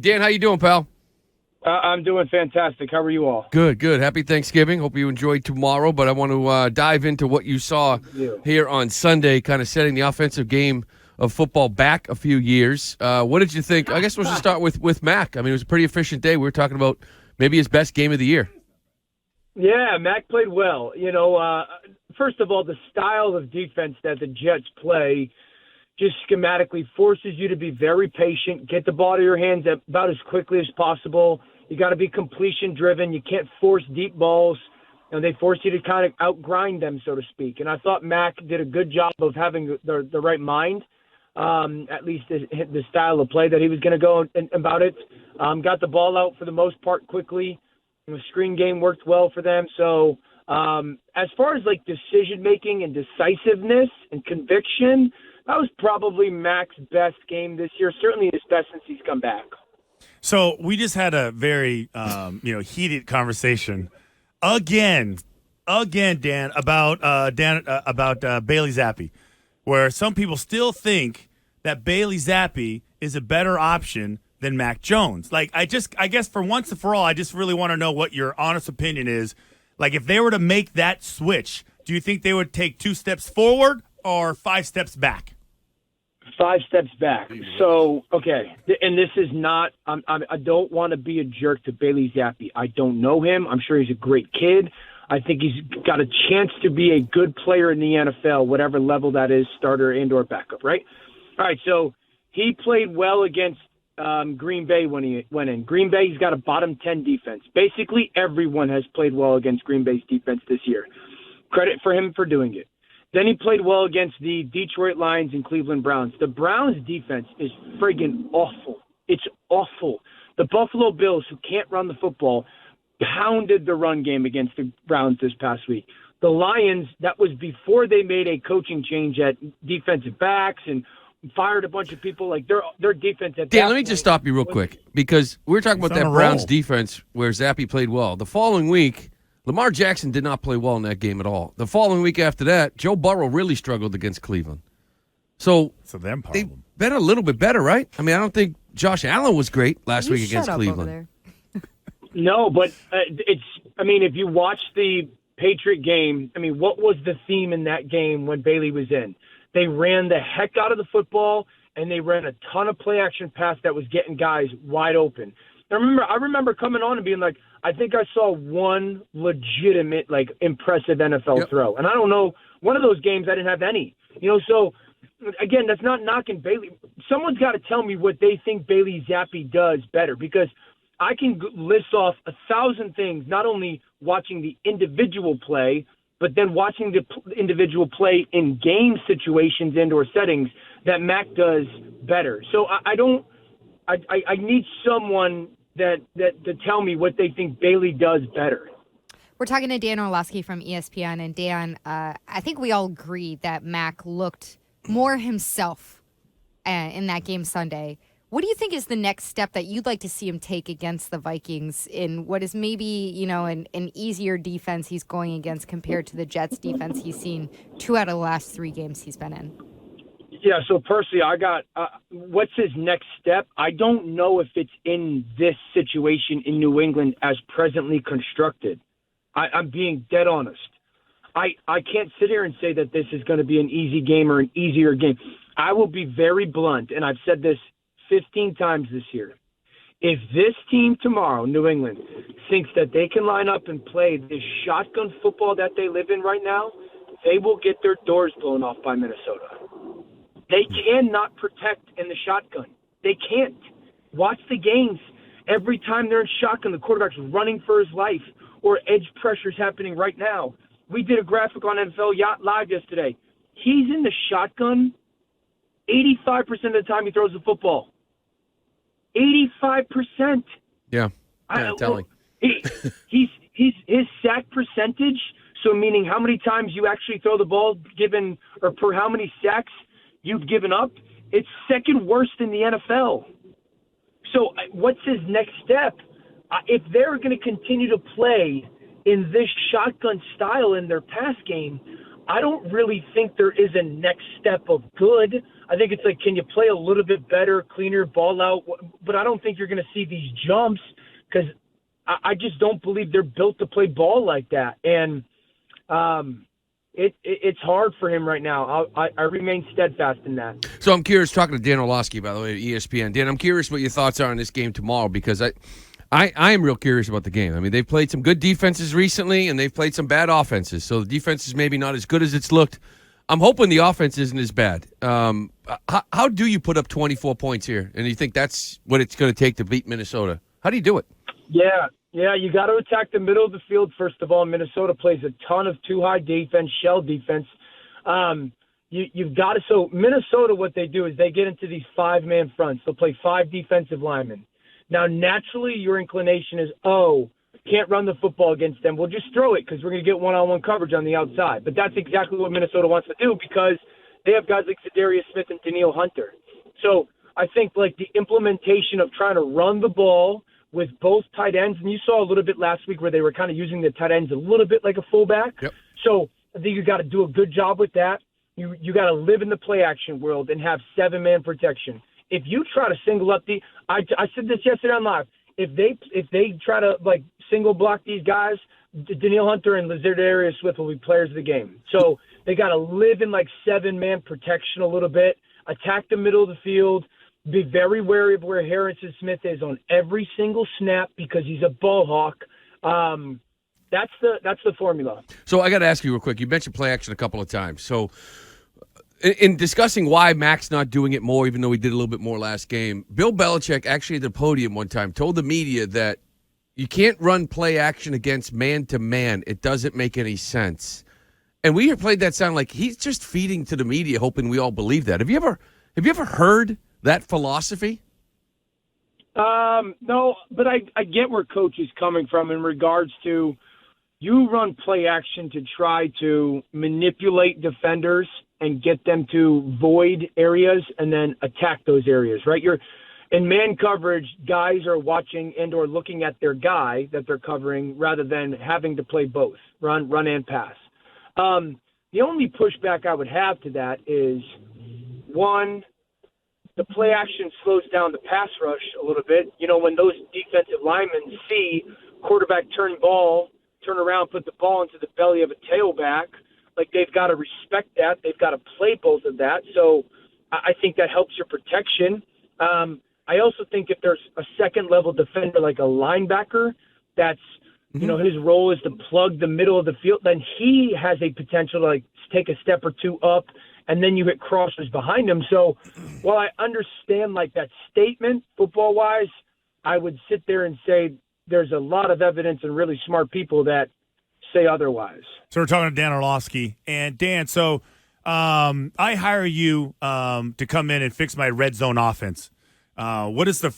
Dan, how you doing, pal? I'm doing fantastic. How are you all? Good, good. Happy Thanksgiving. Hope you enjoyed tomorrow, but I want to dive into what you saw here on Sunday, kind of setting the offensive game of football back a few years. What did you think? I guess we'll just start with Mac. I mean, it was a pretty efficient day. We were talking about maybe his best game of the year. Yeah, Mac played well. First of all, the style of defense that the Jets play just schematically forces you to be very patient, get the ball to your hands about as quickly as possible. You got to be completion driven. You can't force deep balls. They force you to kind of outgrind them, so to speak. And I thought Mac did a good job of having the right mind, at least the style of play that he was going to go about it. Got the ball out for the most part quickly. The screen game worked well for them. So as far as like decision making and decisiveness and conviction, that was probably Mac's best game this year, certainly his best since he's come back. So we just had a very heated conversation again, Dan, about Bailey Zappe, where some people still think that Bailey Zappe is a better option than Mac Jones. Like, I guess for once and for all, I just really want to know what your honest opinion is. Like, if they were to make that switch, do you think they would take 2 steps forward or 5 steps back? 5 steps back. So, okay, and this is not I don't want to be a jerk to Bailey Zappe. I don't know him. I'm sure he's a great kid. I think he's got a chance to be a good player in the NFL, whatever level that is, starter and or backup, right? All right, so he played well against Green Bay when he went in. Green Bay's got a bottom 10 defense. Basically, everyone has played well against Green Bay's defense this year. Credit for him for doing it. Then he played well against the Detroit Lions and Cleveland Browns. The Browns' defense is friggin' awful. It's awful. The Buffalo Bills, who can't run the football, pounded the run game against the Browns this past week. The Lions, that was before they made a coaching change at defensive backs and fired a bunch of people. Like their defense at Dan, let me just stop you real quick, because we were talking about that Browns defense where Zappe played well. The following week, Lamar Jackson did not play well in that game at all. The following week after that, Joe Burrow really struggled against Cleveland. So they've been a little bit better, right? I mean, I don't think Josh Allen was great last week against Cleveland. No, but if you watch the Patriot game, what was the theme in that game when Bailey was in? They ran the heck out of the football, and they ran a ton of play action pass that was getting guys wide open. I remember coming on and being like, I think I saw one legitimate, impressive NFL throw. And I don't know, one of those games I didn't have any. So, again, that's not knocking Bailey. Someone's got to tell me what they think Bailey Zappe does better, because I can list off 1,000 things, not only watching the individual play, but then watching the individual play in game situations and or settings that Mac does better. So I need someone that to tell me what they think Bailey does better. We're talking to Dan Orlovsky from ESPN, and Dan, I think we all agree that Mac looked more himself in that game Sunday. What do you think is the next step that you'd like to see him take against the Vikings in what is maybe, an easier defense he's going against compared to the Jets defense he's seen 2 out of the last 3 games he's been in? Yeah, so personally, I got what's his next step? I don't know if it's in this situation in New England as presently constructed. I'm being dead honest. I can't sit here and say that this is going to be an easy game or an easier game. I will be very blunt, and I've said this 15 times this year. If this team tomorrow, New England, thinks that they can line up and play this shotgun football that they live in right now, they will get their doors blown off by Minnesota. They cannot protect in the shotgun. They can't. Watch the games. Every time they're in shotgun, the quarterback's running for his life, or edge pressure's happening right now. We did a graphic on NFL Live yesterday. He's in the shotgun 85% of the time he throws the football. 85%. Yeah. Telling. His sack percentage, so meaning how many times you actually throw the ball given, or per how many sacks you've given up, it's second worst in the NFL. So what's his next step? If they're going to continue to play in this shotgun style in their pass game, I don't really think there is a next step of good. I think it's like, can you play a little bit better, cleaner, ball out? But I don't think you're going to see these jumps because I just don't believe they're built to play ball like that. And it's hard for him right now. I remain steadfast in that. So I'm curious, talking to Dan Orlovsky, by the way, at ESPN. Dan, I'm curious what your thoughts are on this game tomorrow because I am real curious about the game. I mean, they've played some good defenses recently, and they've played some bad offenses. So the defense is maybe not as good as it's looked. I'm hoping the offense isn't as bad. How do you put up 24 points here? And you think that's what it's going to take to beat Minnesota? How do you do it? Yeah, you got to attack the middle of the field, first of all. Minnesota plays a ton of too-high defense, shell defense. You've got to – so Minnesota, what they do is they get into these five-man fronts. They'll play five defensive linemen. Now, naturally, your inclination is, can't run the football against them. We'll just throw it because we're going to get one-on-one coverage on the outside. But that's exactly what Minnesota wants to do because they have guys like Zadarius Smith and Danielle Hunter. So I think, like, the implementation of trying to run the ball with both tight ends, and you saw a little bit last week where they were kind of using the tight ends a little bit like a fullback. Yep. So I think you got to do a good job with that. You got to live in the play-action world and have seven-man protection. If you try to single up I said this yesterday on live. If they try to like single block these guys, Danielle Hunter and Zadarius Smith will be players of the game. So they got to live in like seven-man protection a little bit, attack the middle of the field, be very wary of where Harrison Smith is on every single snap because he's a ball hawk. That's the formula. So I got to ask you real quick. You mentioned play action a couple of times. So in discussing why Mac's not doing it more, even though he did a little bit more last game, Bill Belichick actually at the podium one time told the media that you can't run play action against man-to-man. It doesn't make any sense. And we played that sound like he's just feeding to the media, hoping we all believe that. Have you ever heard that philosophy? No, but I get where Coach is coming from in regards to you run play action to try to manipulate defenders and get them to void areas and then attack those areas, right? In man coverage, guys are watching and or looking at their guy that they're covering rather than having to play both, run and pass. The only pushback I would have to that is, one, the play action slows down the pass rush a little bit. You know, when those defensive linemen see quarterback turn around, put the ball into the belly of a tailback, like they've got to respect that. They've got to play both of that. So I think that helps your protection. I also think if there's a second-level defender like a linebacker that's, you know, his role is to plug the middle of the field, then he has a potential to, like, take a step or two up, and then you hit crossers behind him. So while I understand, like, that statement football-wise, I would sit there and say there's a lot of evidence and really smart people that say otherwise. So we're talking to Dan Orlovsky. And, Dan, so I hire you to come in and fix my red zone offense. What's the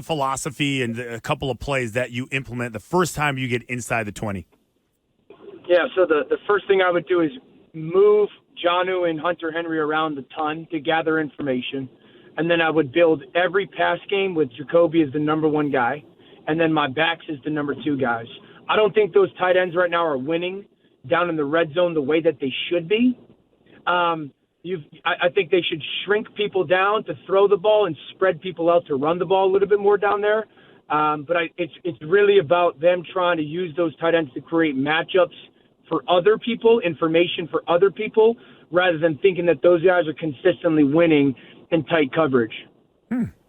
philosophy and a couple of plays that you implement the first time you get inside the 20? Yeah, so the first thing I would do is move Jonnu and Hunter Henry around a ton to gather information. And then I would build every pass game with Jacoby as the number one guy. And then my backs is the number two guys. I don't think those tight ends right now are winning down in the red zone the way that they should be. I think they should shrink people down to throw the ball and spread people out to run the ball a little bit more down there. But it's really about them trying to use those tight ends to create matchups for other people, information for other people, rather than thinking that those guys are consistently winning in tight coverage.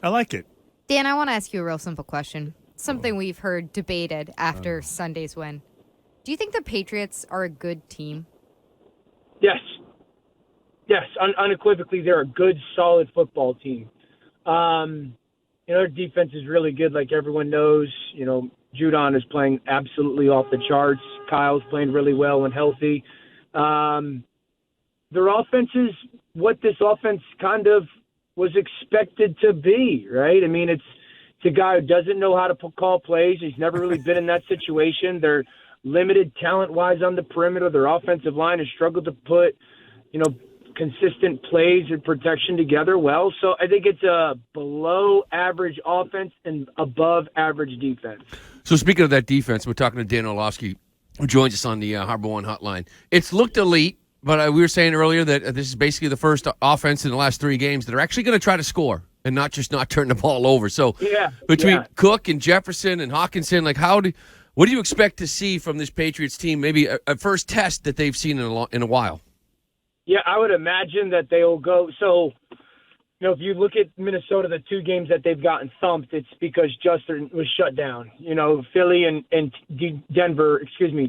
I like it. Dan, I want to ask you a real simple question. Something we've heard debated after Sunday's win. Do you think the Patriots are a good team? Yes. Yes, unequivocally, they're a good, solid football team. Their defense is really good, like everyone knows. You know, Judon is playing absolutely off the charts. Kyle's playing really well when healthy. Their offense is what this offense kind of was expected to be, right? I mean, it's a guy who doesn't know how to call plays. He's never really been in that situation. They're limited talent-wise on the perimeter. Their offensive line has struggled to put, consistent plays and protection together well. So I think it's a below-average offense and above-average defense. So speaking of that defense, we're talking to Dan Orlovsky. who joins us on the Harbor One hotline. It's looked elite, but we were saying earlier that this is basically the first offense in the last 3 games that are actually going to try to score and not just not turn the ball over. So between Cook and Jefferson and Hawkinson, like what do you expect to see from this Patriots team? Maybe a first test that they've seen in a while. Yeah, I would imagine that they'll go. So, if you look at Minnesota, the 2 games that they've gotten thumped, it's because Justin was shut down. Philly and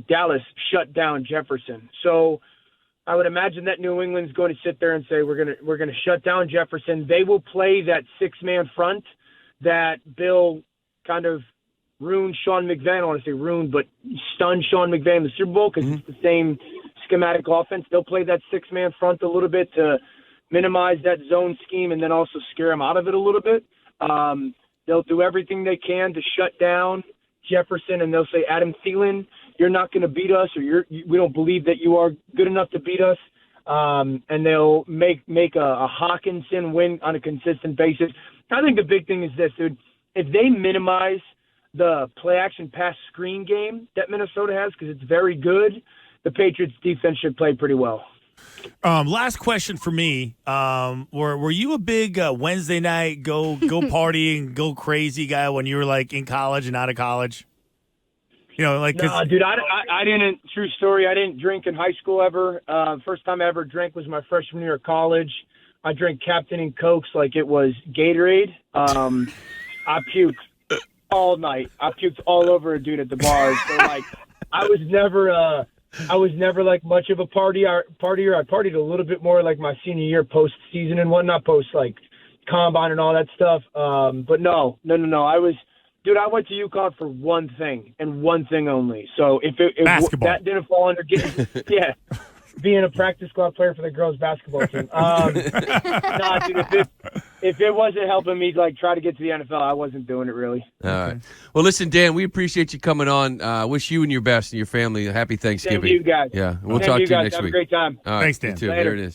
Dallas shut down Jefferson. So I would imagine that New England's going to sit there and say, we're going to shut down Jefferson. They will play that 6-man front that Bill kind of ruined Sean McVay. I don't want to say ruined, but stunned Sean McVay in the Super Bowl because it's the same schematic offense. They'll play that 6-man front a little bit to minimize that zone scheme and then also scare him out of it a little bit. They'll do everything they can to shut down Jefferson, and they'll say, Adam Thielen, you're not going to beat us, or we don't believe that you are good enough to beat us. And they'll make a Hawkinson win on a consistent basis. I think the big thing is this, dude. If they minimize the play-action pass screen game that Minnesota has, because it's very good, the Patriots defense should play pretty well. Last question for me. Were you a big Wednesday night go partying, go crazy guy when you were like in college and out of college? No, dude, I didn't. True story. I didn't drink in high school ever. First time I ever drank was my freshman year of college. I drank Captain and Cokes like it was Gatorade. I puked all night. I puked all over a dude at the bar. So like, I was never like much of a partier. I partied a little bit more like my senior year, post season and whatnot, post like combine and all that stuff. But no. Dude, I went to UConn for one thing and one thing only. So if that didn't fall under being a practice squad player for the girls basketball team. Dude, if it wasn't helping me like try to get to the NFL, I wasn't doing it really. All right. Well, listen, Dan, we appreciate you coming on. Wish you and your best and your family a happy Thanksgiving. Same to you guys. Yeah, we'll talk to you next week. Have a great time. All right, thanks, Dan. You too. There it is.